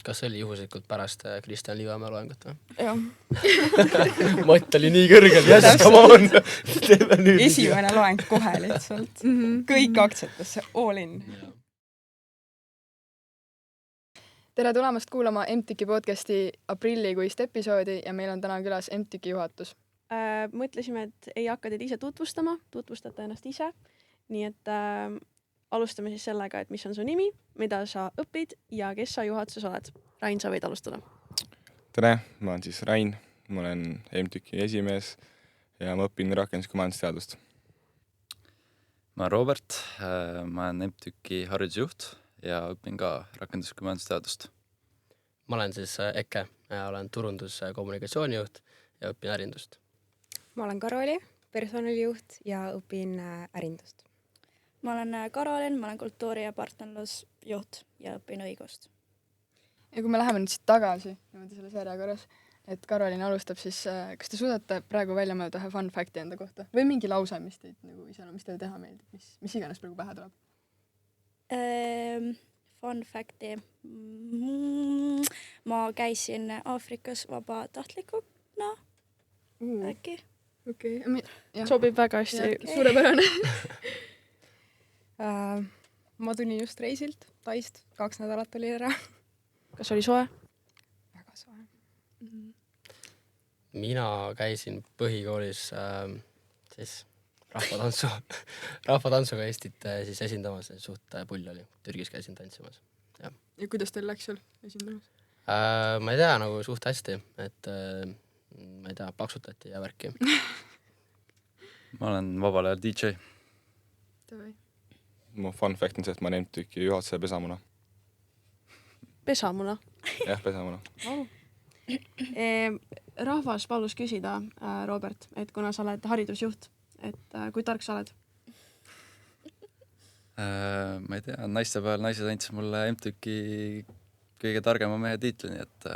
kas see oli juhuslikult pärast Kristjan Liivamäe loengut või? Jah. Mott oli nii kõrgel, yes, come on! Esimene loeng kohe lihtsalt. Kõik aktsiatesse, all in. Tere tulemast kuulama MTÜKi podcasti aprillikuist episoodi ja meil on täna külas MTÜKi juhatus. Mõtlesime, et ei hakka teid ise tutvustate ennast ise. Nii et alustame siis sellega, et mis on su nimi, mida sa õpid ja kes sa juhatuses oled. Rain, sa võid alustada. Tere, ma olen siis Rain, ma olen MTÜKi esimees ja ma õpin rakenduslikku majandusteadust. Ma olen Robert, ma olen MTÜKi haridusjuht ja õpin ka rakenduslikku majandusteadust. Ma olen siis Eke ja olen turundus- ja kommunikatsioonijuht ja õpin ärindust. Ma olen Karoli, personalijuht ja õpin ärindust. Ma olen Karolin, ma olen kultuuri- ja partnerlusjuht ja õpin õigust. Ja kui me läheme nüüd siit tagasi, niimoodi selle sarja korras, et Karolin alustab, siis kas te suudate praegu välja mõelda ühe fun facti enda kohta? Või mingi lause, mis teid nagu mis teile teha meeldib? Mis iganes praegu pähe tuleb? Fun facti. Ma käisin Aafrikas vabatahtlikuna. Äkki? Okei. Sobib väga hästi. Suurepärane. Ma tulin just reisilt, Taist, 2 nädalat oli ära. Kas oli soe? Väga soe. Mina käisin põhikoolis siis rahvatantsuga Eestit siis esindamas, suht pull oli. Türgis käisin tantsimas. Ja kuidas teil läks seal esindamas? Ma ei tea, nagu suht hästi, et ma ei tea, paksutati ja värki. Ma olen vabal ajal DJ. Mu fun fact on see, et ma olen MTÜKi juhatuse pesamuna. Pesamuna? Jah, pesamuna. Rahvas palus küsida, Robert, et kuna sa oled haridusjuht, et kui tark sa oled? Ma ei tea, naistepäeval naised andsid mulle MTÜKi kõige targema mehe tiitli, nii et...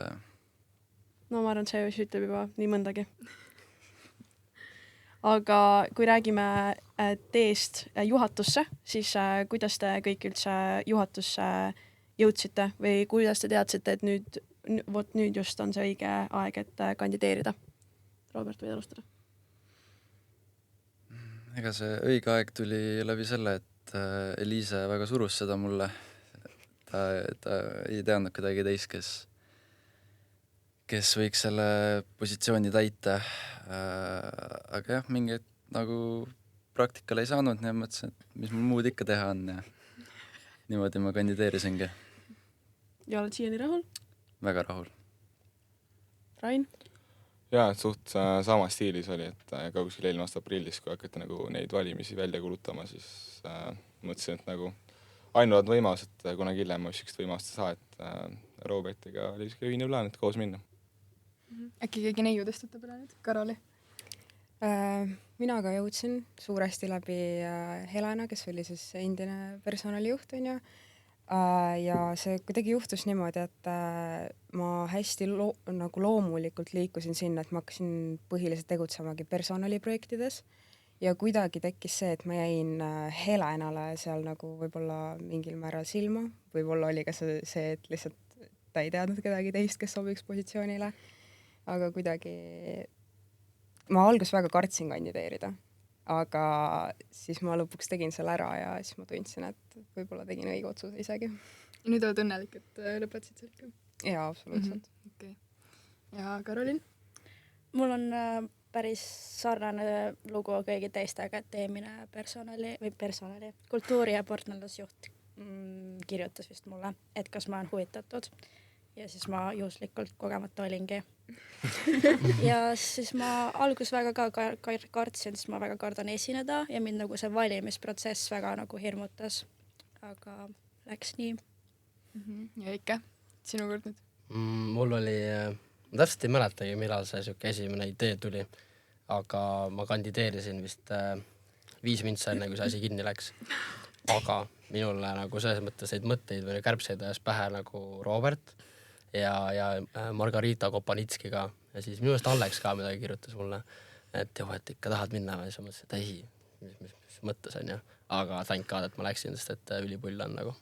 No ma arvan, et see ütleb juba nii mõndagi. Aga kui räägime teest juhatusse, siis kuidas te kõik üldse juhatusse jõudsite või kuidas te teadsite, et nüüd just on see õige aeg, et kandideerida? Robert, võid alustada? Ega see õige aeg tuli läbi selle, et Eliise väga surus seda mulle. Ta ei teadnud kedagi teist, kes võiks selle positsiooni täita. Aga jah, mingit nagu praktikal ei saanud, nii mõtlesin, et mis mul muud ikka teha on ja niimoodi ma kandideerisingi. Ja oled siiani rahul? Väga rahul. Rain? Jaa, et suht sama stiilis oli, et ka kuskil eelmine aasta aprillis, kui hakati nagu neid valimisi välja kulutama, siis mõtlesin, et nagu ainuvad võimalus, et kunagi hiljem ma üksikest võimalust ei saa, et Robertiga oli ühine plaan, et koos minna. Äkki keegi neiudest võtta peale nüüd? Karoli? Mina ka jõudsin suuresti läbi Helena, kes oli siis endine personalijuht, on ju. Ja see kuidagi juhtus niimoodi, et ma hästi nagu loomulikult liikusin sinna, et ma hakkasin põhiliselt tegutsemagi personaliprojektides ja kuidagi tekkis see, et ma jäin Helenale seal nagu võib-olla mingil määral silma. Võib-olla oli ka see, et lihtsalt ta ei teadnud kedagi teist, kes sobiks positsioonile. Aga kuidagi ma alguses väga kartsin kandideerida, aga siis ma lõpuks tegin selle ära ja siis ma tundsin, et võib-olla tegin õige otsuse isegi. Ja nüüd oled õnnelik, et lõpetasid sellega? Jaa, absoluutselt. Okay. Ja Karolin? Mul on päris sarnane lugu kõigi teistega, et eelmine personali, kultuuri- ja partnerlusjuht kirjutas vist mulle, et kas ma olen huvitatud. Ja siis ma juhuslikult kogemata olingi. Ja siis ma alguses väga kartsin, siis ma väga kardan esineda ja mind nagu see valimisprotsess väga nagu hirmutas. Aga läks nii. Ja Ike, sinu kord nüüd? Mul oli, ma täpselt ei mäletagi, millal see siuke esimene idee tuli, aga ma kandideerisin vist 5 mintsa enne, kui see asi kinni läks. Aga minule nagu selles mõttes neid mõtteid või kärbseid ajas pähe nagu Robert ja Margarita Kopanitskiga ja siis minu eest Alex ka midagi kirjutas mulle, et et ikka tahad minna ja siis ma mõtlesin, et ei, mis mõttes on ju, aga thank God, et ma läksin, sest et ülipull on nagu.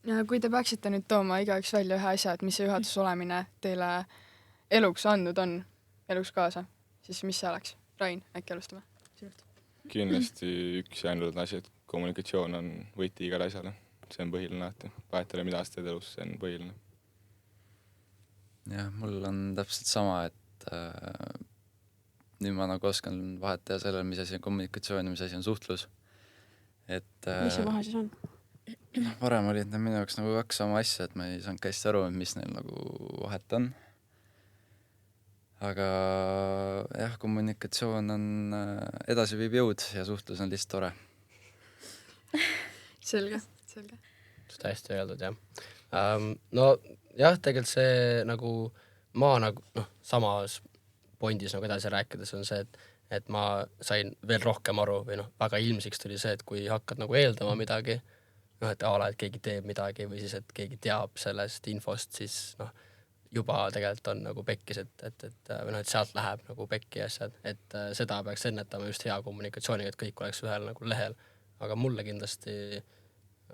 ja kui te peaksite nüüd tooma igaüks välja ühe asja, et mis see juhatuses olemine teile eluks andnud on, eluks kaasa, siis mis see oleks? Rain, äkki alustame sinust? kindlasti üks ja ainult asi, et kommunikatsioon on võti igale asjale. See on põhiline alati. Vahet ei ole, mida sa teed elus, see on põhiline. jah, mul on täpselt sama, et nüüd ma nagu oskan vahet teha sellele, mis asi on kommunikatsioon ja mis asi on suhtlus. Et mis see vahe siis on? varem olid need minu jaoks nagu kaks sama asja, et ma ei saanud hästi aru, mis neil nagu vahet on. Aga jah, kommunikatsioon on edasiviiv jõud ja suhtlus on lihtsalt tore. Selge. Seda hästi öeldud, jah. No jah, tegelikult see nagu ma nagu samas pointis nagu edasi rääkides on see, et ma sain veel rohkem aru või väga ilmsiks tuli see, et kui hakkad nagu eeldama midagi, et et keegi teeb midagi või siis, et keegi teab sellest infost, siis juba tegelikult on nagu pekkis, et sealt läheb nagu pekki asjad, et seda peaks ennetama just hea kommunikatsiooniga, et kõik oleks ühel nagu lehel. Aga mulle kindlasti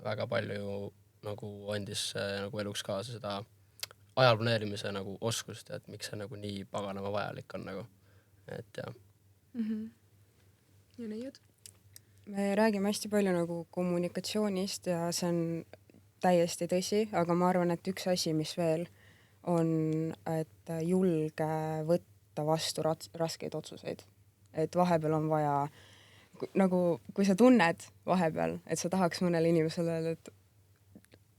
väga palju nagu andis nagu eluks kaasa seda ajalplaneerimise nagu oskust, et miks see nagu nii paganama vajalik on nagu, et jah. Ja neiud? Me räägime hästi palju nagu kommunikatsioonist ja see on täiesti tõsi, aga ma arvan, et üks asi, mis veel on, et julge võtta vastu raskeid otsuseid. Et vahepeal on vaja, nagu kui sa tunned vahepeal, et sa tahaks mõnele inimesele öelda, et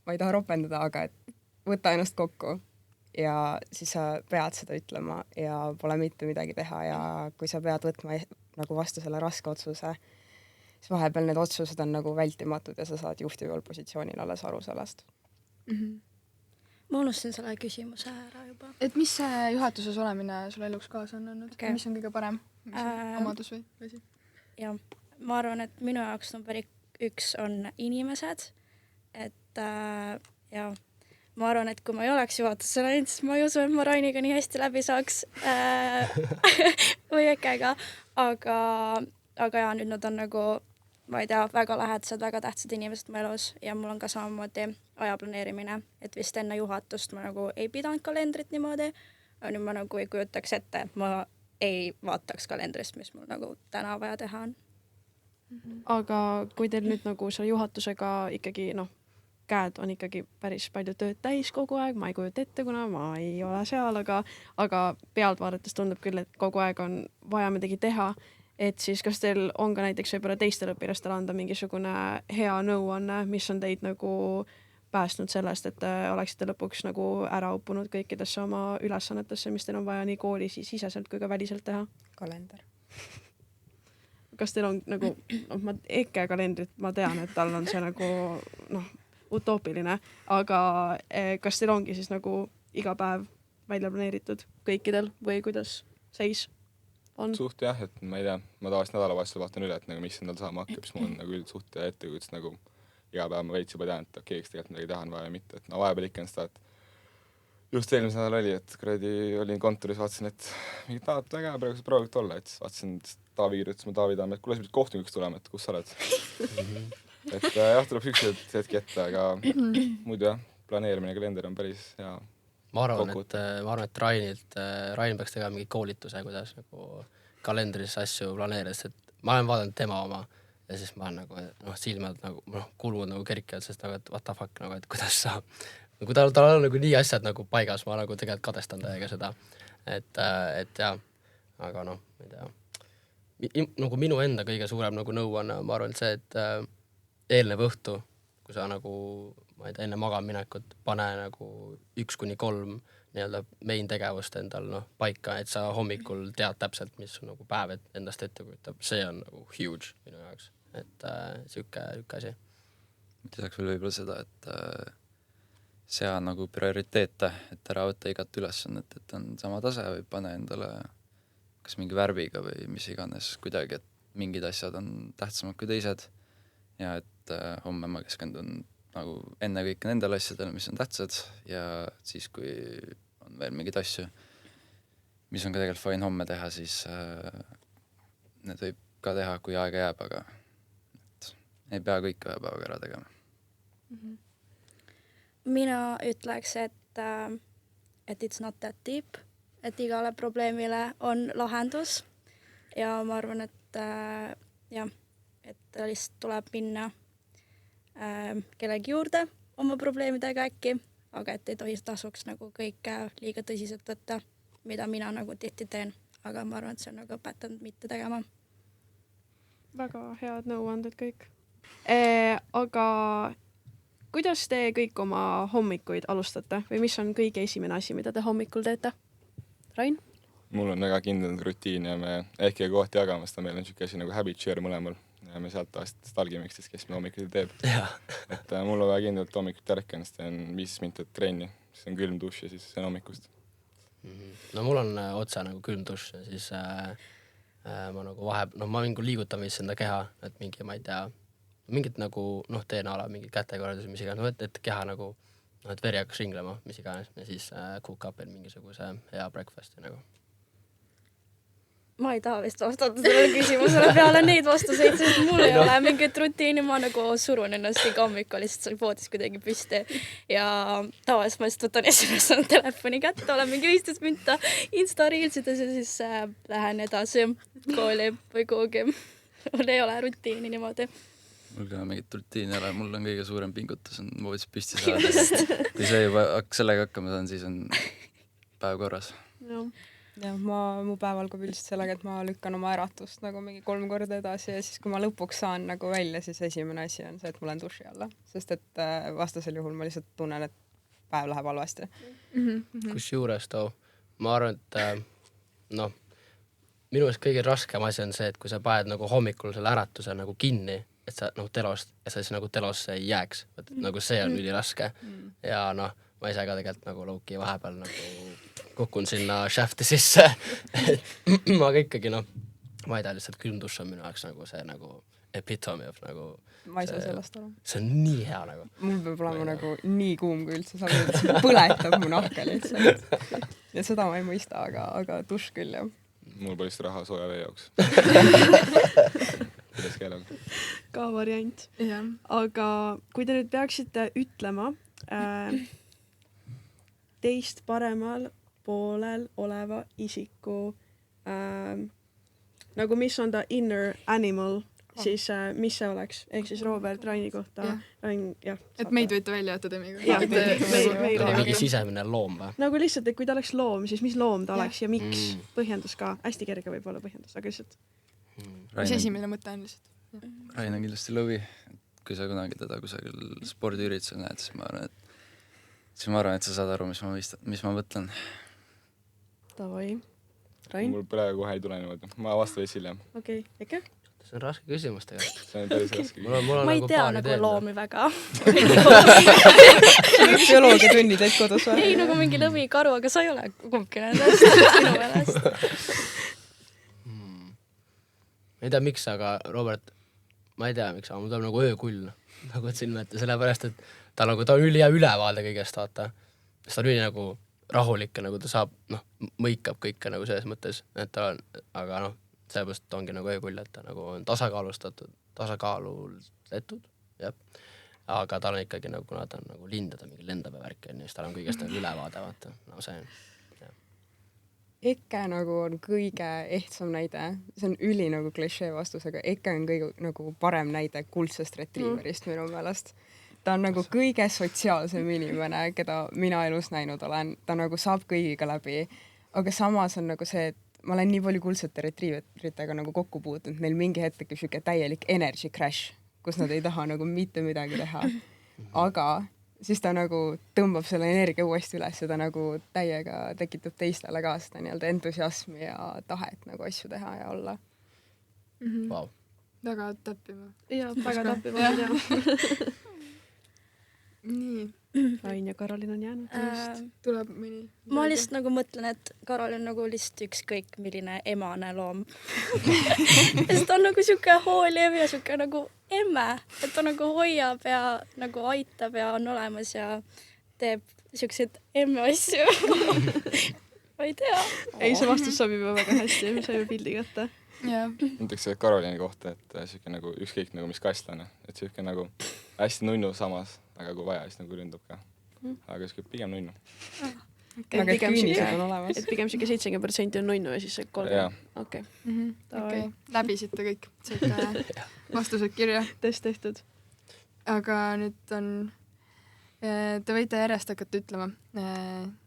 ma ei taha ropendada, aga et võta ennast kokku ja siis sa pead seda ütlema ja pole mitte midagi teha ja kui sa pead võtma nagu vastu selle raske otsuse, siis vahepeal need otsused on nagu vältimatud ja sa saad juhtival positsioonil alles aru sellest. Ma unustasin selle küsimuse ära juba. Et mis see juhatuses olemine sulle eluks kaasa on olnud? Okay. Mis on kõige parem? Mis on omadus või asi? Ja ma arvan, et minu jaoks number 1 on inimesed. Et ja ma arvan, et kui ma ei oleks juhatuses läinud, siis ma ei usu, et ma Rainiga nii hästi läbi saaks või Ekega. Aga ja nüüd nad on nagu, ma ei tea, väga lähedased, väga tähtsad inimesed mu elus ja mul on ka samamoodi ajaplaneerimine, et vist enne juhatust ma nagu ei pidanud kalendrit niimoodi, aga nüüd ma nagu ei kujutaks ette, et ma ei vaataks kalendrist, mis mul nagu täna vaja teha on. Aga kui teil nüüd nagu selle juhatusega ikkagi käed on ikkagi päris palju tööd täis kogu aeg, ma ei kujuta ette, kuna ma ei ole seal, aga pealt vaadates tundub küll, et kogu aeg on vaja midagi teha, et siis kas teil on ka näiteks võib-olla teistele õpilastele anda mingisugune hea nõuanne, mis on teid nagu päästnud sellest, et oleksite lõpuks nagu ära uppunud kõikidesse oma ülesannetesse, mis teil on vaja nii kooli siseselt kui ka väliselt teha? Kalender. Kas teil on nagu, ma Eke kalendrit, ma tean, et tal on see nagu utoopiline, aga kas teil ongi siis nagu iga päev välja planeeritud kõikidel või kuidas seis on? Suht jah, et ma ei tea, ma tavaliselt nädalavahetusel vaatan üle, et nagu mis endal saama hakkab, siis mul on nagu üldsuht ja ettekujutust nagu iga päev ma veits juba tean, et okei, eks tegelikult midagi teha on vaja või mitte, et vahepeal ikka on seda, et just eelmise nädal oli, et kuradi olin kontoris, vaatasin, et mingid tahavad väga praegu see proovinud olla, et siis vaatasin, Taavi kirjutas mu Taavi Tamm, et kuule, sa pidid kohtunikuks tulema, et kus sa oled? Et jah, tuleb üks hetki ette, aga muidu jah, planeerimine kalender on päris hea. Ma arvan, et Rain peaks tegema mingi koolituse, kuidas nagu kalendris asju planeerides, et ma olen vaadanud tema oma ja siis ma olen nagu silmad nagu kulmud nagu kerkivad, sest nagu, et what the fuck, nagu, et kuidas saab. Nagu tal on nagu nii asjad nagu paigas, ma nagu tegelikult kadestan täiega seda, et jah, aga ma ei tea. Nagu minu enda kõige suurem nagu nõuanne, ma arvan, see, et eelnev õhtu, kui sa nagu, ma ei tea, enne magaminekut pane nagu 1-3 nii-öelda main tegevust endal paika, et sa hommikul tead täpselt, mis nagu päev endast ette kujutab. See on nagu huge minu jaoks, et siuke asi. Lisaks veel võib-olla seda, et sea nagu prioriteete, et ära võtta igat ülesannet, et on sama tase või pane endale kas mingi värviga või mis iganes kuidagi, et mingid asjad on tähtsamad kui teised ja et homme ma keskendun nagu ennekõike nendele asjadele, mis on tähtsad ja siis, kui on veel mingeid asju, mis on ka tegelikult fine homme teha, siis need võib ka teha, kui aega jääb, aga ei pea kõik ühe päevaga ära tegema. mina ütleks, et it's not that deep, et igale probleemile on lahendus ja ma arvan, et jah, et lihtsalt tuleb minna kellegi juurde oma probleemidega äkki, aga et ei tasuks nagu kõike liiga tõsiselt võtta, mida mina nagu tihti teen, aga ma arvan, et see on nagu õpetanud mitte tegema. Väga head nõuanded kõik. Aga kuidas te kõik oma hommikuid alustate või mis on kõige esimene asi, mida te hommikul teete? Rain? Mul on väga kindel rutiin ja me ehk ei kohti jagama, sest meil on niisugune asi nagu habit share mõlemal ja me sealt aastast stalgime üksteist, kes me hommikuti teeb. Et mul on väga kindlalt hommikuti ärkan, sest teen 15 minutit trenni, siis on külm duš ja siis on hommikust. No mul on otse nagu külm duš ja siis ma nagu ma mingi liigutan vist enda keha, et mingi, ma ei tea, mingit nagu, teen ala mingid kätekorraldused, mis iganes, et keha nagu, et veri hakkas ringlema, mis iganes, ja siis cook up'il mingisuguse hea breakfasti nagu. Ma ei taha vist vastata sellele küsimusele peale neid vastuseid, sest mul ei ole mingit rutiini, ma nagu surun ennast iga hommikul lihtsalt seal voodis kuidagi püsti ja tavaliselt ma lihtsalt võtan esimesena telefoni kätte, olen mingi 15 minta Insta-reelsides ja siis lähen edasi kooli või kuhugi. Mul ei ole rutiini niimoodi. Mul ka mingit rutiini ei ole, mul on kõige suurem pingutus on voodis püsti saada. Kui see juba sellega hakkama saan, siis on päev korras. Ja mu päev algab üldiselt sellega, et ma lükkan oma äratust nagu mingi 3 korda edasi ja siis kui ma lõpuks saan nagu välja, siis esimene asi on see, et ma lähen duši alla, sest et vastasel juhul ma lihtsalt tunnen, et päev läheb halvasti. Kusjuures ma arvan, et minu eest kõige raskem asi on see, et kui sa paned nagu hommikul selle äratuse nagu kinni, et sa nagu telost, ja sa siis nagu telosse ei jääks, et nagu see on üliraske ja ma ise ka tegelikult nagu low-key vahepeal nagu kukun sinna shafti sisse, aga ikkagi ma ei tea, lihtsalt külm duš on minu jaoks nagu see nagu epitome of nagu ma ei saa sellest aru. See on nii hea nagu. Mul peab olema nagu nii kuum, kui üldse saab, et see põletab mu nahka lihtsalt. Ja seda ma ei mõista, aga duš küll, jah. Mul pole lihtsalt raha sooja vee jaoks. Kuidas keelab? Ka variant. Yeah. Aga kui te nüüd peaksite ütlema teist paremal poolel oleva isiku nagu mis on ta inner animal, siis mis see oleks? Ehk siis Robert Raini kohta. Rain, jah. Et meid võite välja jätta temiga. Jah, mingi sisemine loom või? Nagu lihtsalt, et kui ta oleks loom, siis mis loom ta oleks ja miks? Põhjendus ka. Hästi kerge võib olla põhjendus, aga lihtsalt. Mis esimene mõte on lihtsalt? Rain on kindlasti lõvi. Kui sa kunagi teda kusagil spordiüritusel näed, siis ma arvan, et sa saad aru, mis ma mõtlen. Davai. Rain? Mul praegu kohe ei tule niimoodi. Ma vastan esile. Okei, Eke? See on raske küsimus tegelikult. See on päris raske küsimus. Ma ei tea nagu loomi väga. Bioloogia tunnid teed kodus või? Ei, nagu mingi lõvi, karu, aga sa ei ole kumbki nendest sinu meelest. Ma ei tea, miks, aga Robert, ma ei tea, miks, aga mul tuleb nagu öökull. Nagu et silme ette, sellepärast, et ta on üli hea ülevaade kõigest, vaata. Ta on üli nagu rahulik ja nagu ta saab, mõikab kõike nagu selles mõttes, et ta on, aga sellepärast ongi nagu öökull, et ta nagu on tasakaalustatud, tasakaaluletud, jah. Aga tal on ikkagi nagu, kuna ta on nagu lindada, mingi lendab ja värk, siis tal on kõigest nagu ülevaade, vaata. No see on, jah. Eke nagu on kõige ehtsam näide. See on üli nagu klišee vastus, aga Eke on kõige nagu parem näide kuldsest retriiverist minu meelest. Ta on nagu kõige sotsiaalsem inimene, keda mina elus näinud olen. Ta nagu saab kõigiga läbi, aga samas on nagu see, et ma olen nii palju kuldsete retriiveritega nagu kokku puutunud. Neil mingi hetk süke täielik energy crash, kus nad ei taha nagu mitte midagi teha. Aga siis ta nagu tõmbab selle energia uuesti üles ja ta nagu täiega tekitab teistele ka seda nii-öelda entusiasmi ja tahet nagu asju teha ja olla. Wow. Väga täppima. Jaa, väga täppima. Nii. Rain ja Karolin on jäänud. Tuleb mõni. Ma lihtsalt nagu mõtlen, et Karol on nagu lihtsalt ükskõik milline emane loom. Sest ta on nagu siuke hooliv ja siuke nagu emme, et ta nagu hoiab ja nagu aitab ja on olemas ja teeb siukseid emme asju. Ma ei tea. Ei, see vastus sobib väga hästi, me saime pildi kätte. Mõtleks Karolini kohta, et siuke nagu ükskõik nagu mis kastlane, et siuke nagu hästi nunnu samas, aga kui vaja, siis nagu ründub ka. aga siuke pigem nunnu. aga et küünised on olemas. et pigem siuke 70% on nunnu ja siis see 30. Okei. okei, läbisite kõik siuke vastused kirja. Test tehtud. aga nüüd on, te võite järjest hakata ütlema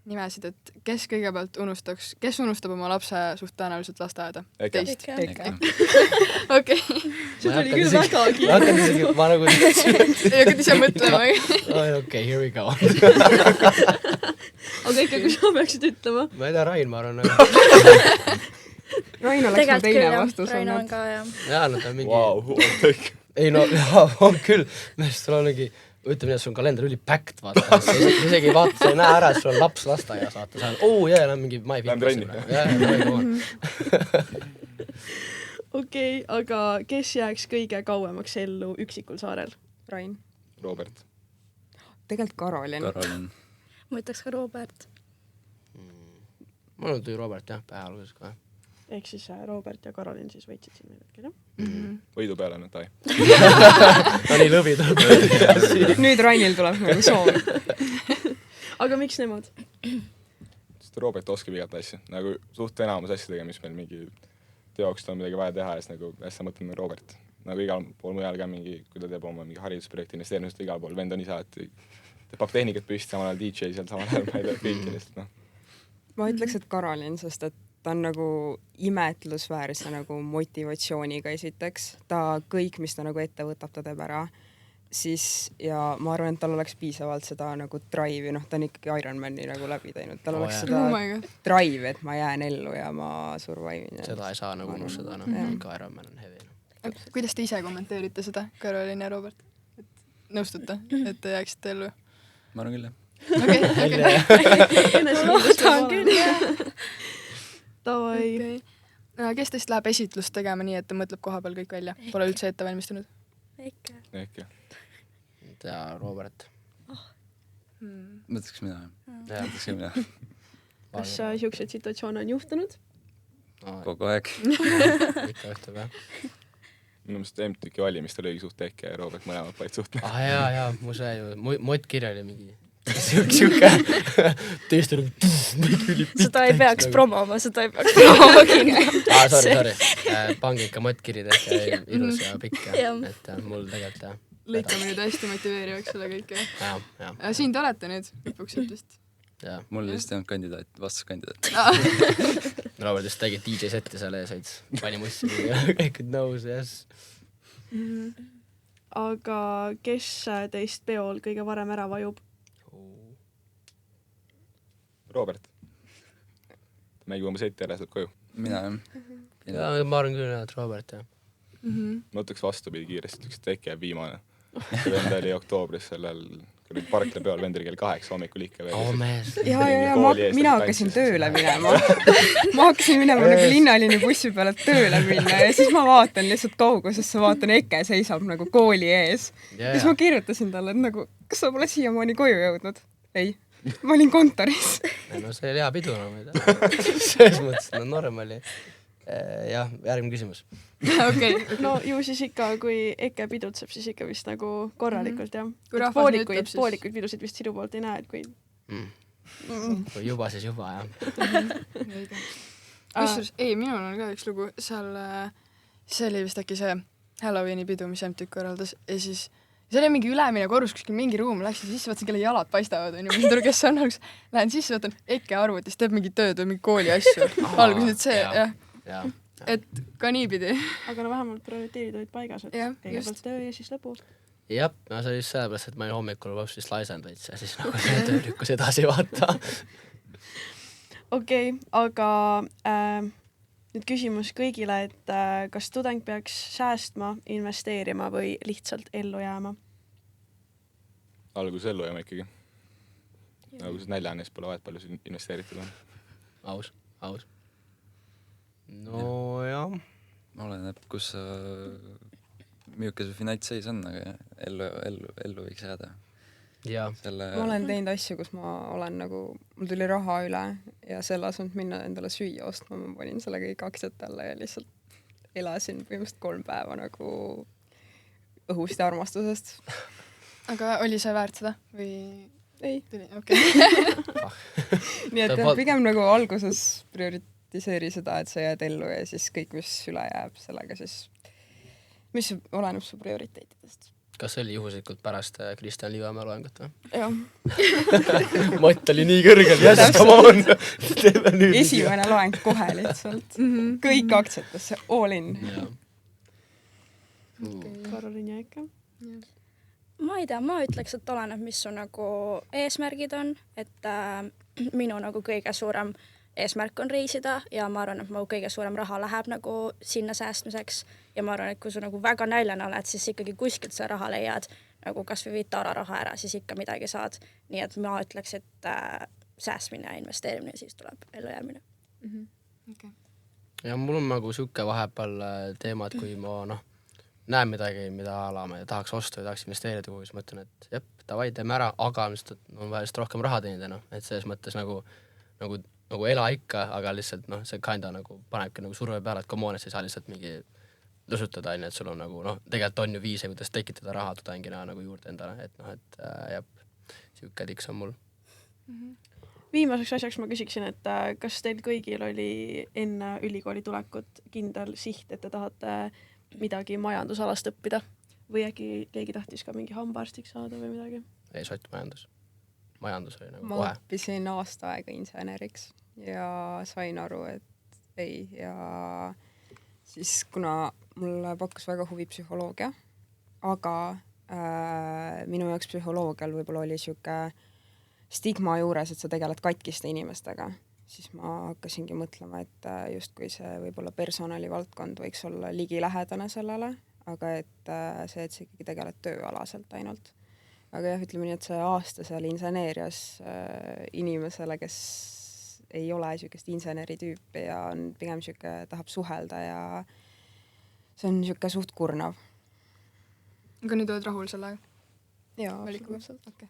nimesid, et kes kõigepealt kes unustab oma lapse suht tõenäoliselt lasteaeda? Teist. okei. see tuli küll väga kiire. ma hakkan isegi, ma nagu hakkad ise mõtlema. okei, here we go. aga ikka, kui sa peaksid ütlema. ma ei tea, Rain, ma arvan, nagu Rain oleks mu teine vastus Raino on olnud. ka, jah. jaa, no ta on mingi Wow. ei no jaa, on küll, sul on mingi, ütleme nii, et sul on kalender üli packed, vaata, isegi ei vaata, sa ei näe ära, et sul on laps lasteaias, vaata, sa on, lähen mingi Lähme trenni. okei, aga kes jääks kõige kauemaks ellu üksikul saarel? Rain. Robert. tegelikult Karolin. Ma ütleks ka Robert. mul tuli Robert jah, pähe alguses kohe. ehk siis Robert ja Karolin siis võitsid siin hetkel, jah? Võidu peale nüüd, ai. no nii lõvi tuleb. nüüd Rainil tuleb nagu soov. aga miks nemad? sest Robert oskab igat asja, nagu suht enamus asjadega, mis meil mingi teoks on midagi vaja teha ja siis nagu hästi mõtleme Robert. nagu igal pool mujal ka mingi, kui ta teeb oma mingi haridusprojekti investeerimist igal pool, vend on ise alati, teeb tehnikat püsti, samal ajal DJ seal samal ajal, ma ei tea, kõiki lihtsalt, noh. ma ütleks, et Karolin, sest et ta on nagu imetlusväärse nagu motivatsiooniga esiteks. Ta kõik, mis ta nagu ette võtab, ta teeb ära. Siis, ja ma arvan, et tal oleks piisavalt seda nagu drive'i, noh, ta on ikkagi Ironmani nagu läbi teinud. Tal oleks seda drive, et ma jään ellu ja ma survive'in. seda ei saa nagu unustada, noh, ikka Ironman on heavy. kuidas te ise kommenteerite seda, Karolin ja Robert? Et nõustute, et te jääksite ellu? ma arvan küll, jah. okei. loodan küll, jah. Davai. Kes teist läheb esitlust tegema nii, et ta mõtleb koha peal kõik välja? Pole üldse ette valmistunud? Ikka. ja Robert. mõtleks mina. mõtleks ka mina. kas siukseid situatsioone on juhtunud? kogu aeg. ikka juhtub, jah. minu meelest MTÜ-ki valimistel oligi suht Eke ja Robert mõlemad paid suht. jaa, mu see ju, Mott Kirja oli mingi siuke tõesti seda ei peaks promoma kindla. sorry. pange ikka Mott Kiri tehke ilus ja pikk ja et mul tegelikult jah. lõikame nüüd hästi motiveerivaks selle kõike. jah. Siin te olete nüüd lõpuks vist. mul vist ei olnud kandidaat, vastuskandidaat. Robert just tegi DJ seti seal ees veits, pani mussi ja kõik olid nõus, yes. aga kes teist peol kõige varem ära vajub? Robert. mängib oma seti ära, saab koju. mina jah. ma arvan küll, et Robert jah. ma ütleks vastupidi kiiresti, ütleks, et Eke jääb viimane. vend oli oktoobris sellel parkla peol, vend oli kell 8 hommikul ikka veel. ja mina hakkasin tööle minema. ma hakkasin minema nagu linnaliini bussi peale tööle minna ja siis ma vaatan lihtsalt kaugusesse, vaatan Eke seisab nagu kooli ees. Ja siis ma kirjutasin talle, et nagu, kas sa pole siiamaani koju jõudnud? Ei. Ma olin kontoris. no see oli hea pidu, no ma ei tea. selles mõttes, no normali. jah, järgmine küsimus. okei. no ju siis ikka, kui Eke pidutseb, siis ikka vist nagu korralikult, jah. Kui rahvas nii ütleb, siis... poolikuid pidusid vist sinu poolt ei näe, et kui... kui juba, siis juba, jah. kusjuures, ei, minul on ka üks lugu, seal, see oli vist äkki see Halloweeni pidu, mis MTÜ korraldas ja siis see oli mingi ülemine korrus, kuskil mingi ruum, läksin sisse, vaatasin, kelle jalad paistavad, onju, ma ei tea, kes see on, lähen sisse, vaatan, Eke arvutis, teeb mingi tööd või mingi kooli asju. Alguses nüüd see, jah. Et ka niipidi. aga no vähemalt prioriteedid olid paigas, et kõigepealt töö ja siis lõbu. jah, no see oli just sellepärast, et ma olin hommikul vapsis laisanud veits ja siis nagu see töö lükkus edasi vaata. okei, aga nüüd küsimus kõigile, et kas tudeng peaks säästma, investeerima või lihtsalt ellu jääma? alguses ellu jääma ikkagi. alguses nälja neist pole vahet, palju siin investeeritud on. aus. no jah. oleneb, kus milline see finantsseis on, aga ellu võiks jääda. ma olen teinud asju, kus ma olen nagu, mul tuli raha üle ja selle asemel minna endale süüa ostma, ma panin selle kõik aktsiat alla ja lihtsalt elasin põhimõtteliselt 3 päeva nagu õhust ja armastusest. aga oli see väärt seda või? ei . tuli, okei . nii et Ta jah, val- pigem nagu alguses prioritiseeri seda, et sa jääd ellu ja siis kõik, mis üle jääb, sellega siis, mis oleneb su prioriteetidest. kas see oli juhuslikult pärast Kristjan Liivamäe loengut või? jah . Mott oli nii kõrgel , yes , come on . teeme nüüd . esimene loeng kohe lihtsalt . kõik aktsiatesse , all in . Karoliina ikka . ma ei tea , ma ütleks , et oleneb , mis su nagu eesmärgid on , et minu nagu kõige suurem eesmärk on reisida ja ma arvan , et mu kõige suurem raha läheb nagu sinna säästmiseks ja ma arvan , et kui sa nagu väga näljane oled , siis ikkagi kuskilt sa raha leiad , nagu kas või viid tararaha ära , siis ikka midagi saad . nii et ma ütleks , et säästmine ja investeerimine , siis tuleb ellujäämine . ja mul on nagu sihuke vahepeal teema , et kui ma näen midagi , mida ala ma tahaks osta või tahaks investeerida kuhugi , siis mõtlen , et jep , davai , teeme ära , aga lihtsalt on vaja lihtsalt rohkem raha teenida , et selles mõttes nagu ela ikka , aga lihtsalt see kinda nagu panebki nagu surve peale , et come on , et sa ei saa lihtsalt mingi lõsutada , onju , et sul on nagu tegelikult on ju viise , kuidas tekitada raha tudengina nagu juurde endale , et jah , sihuke tiks on mul . viimaseks asjaks ma küsiksin , et kas teil kõigil oli enne ülikooli tulekut kindel siht , et te tahate midagi majandusalast õppida või äkki keegi tahtis ka mingi hambaarstiks saada või midagi ? ei , sottmajandus . majandus oli nagu ma kohe . õppisin aasta aega inseneriks ja sain aru, et ei, ja siis kuna mulle pakkus väga huvi psühholoogia, aga minu jaoks psühholoogial võib-olla oli sihuke stigma juures, et sa tegeled katkiste inimestega, siis ma hakkasingi mõtlema, et justkui see võib-olla personalivaldkond võiks olla ligilähedane sellele, aga et see, et sa ikkagi tegeled tööalaselt ainult. Aga jah, ütleme nii, et see aasta seal inseneerias inimesele, kes ei ole niisugust inseneritüüpi ja on pigem niisugune, tahab suhelda ja see on niisugune suht kurnav. aga nüüd oled rahul sellega? Jaa, Valikuga? absoluutselt. Okay.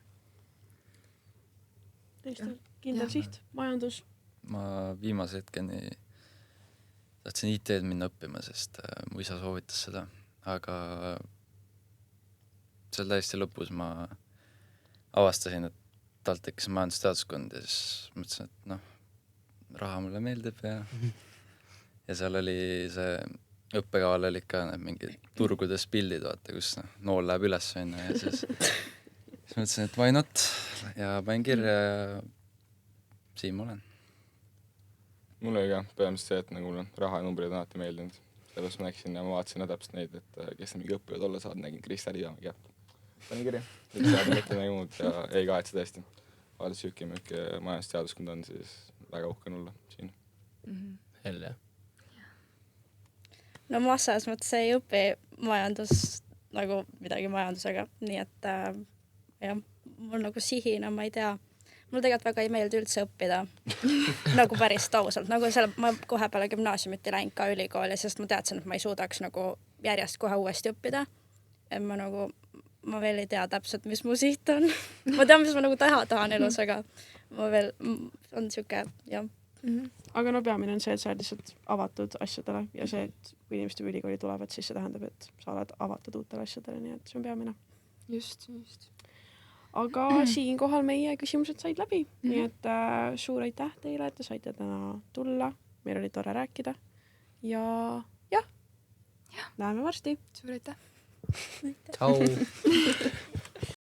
Teistel kindel siht , majandus . ma viimase hetkeni tahtsin IT-d minna õppima, sest mu isa soovitas seda, aga seal täiesti lõpus ma avastasin, et talt tekkis majandusteaduskond ja siis mõtlesin, et raha mulle meeldib ja seal oli see õppekaval oli ka need mingid turgudes pildid, vaata, kus nool läheb üles ja siis mõtlesin, et why not ja panin kirja ja siin ma olen. Mul oli ka põhimõtteliselt see, et nagu mulle raha ja numbrid on alati meeldinud. Sellepärast ma näksin ja ma vaatasin täpselt neid, et kes mingi õppijad olla saad, nägin Krista Liivamägi ja panin kirja. Üks saada mitte nägi muud ja ei kahetse tõesti. Vaadates siuke majandusteaduskond on, siis väga uhke on olla siin. Hell jah. No ma selles mõttes ei õpi majandus nagu midagi majandusega, nii et jah, mul nagu sihina, ma ei tea, mul tegelikult väga ei meeldi üldse õppida nagu päris ausalt, nagu selle, ma kohe peale gümnaasiumit ei läinud ka ülikooli, sest ma teadsin, et ma ei suudaks nagu järjest kohe uuesti õppida. Et ma veel ei tea täpselt, mis mu siht on. Ma tean, mis ma nagu tahan elus, aga ma veel on siuke, jah. Aga no peamine on see, et sa oled lihtsalt avatud asjadele ja see, et kui inimesed ülikooli tulevad, siis see tähendab, et sa oled avatud uutele asjadele, nii et see on peamine. Just. Aga siinkohal meie küsimused said läbi, nii et suur aitäh teile, et te saite täna tulla. Meil oli tore rääkida ja jah, näeme varsti. Suur aitäh! Tšau!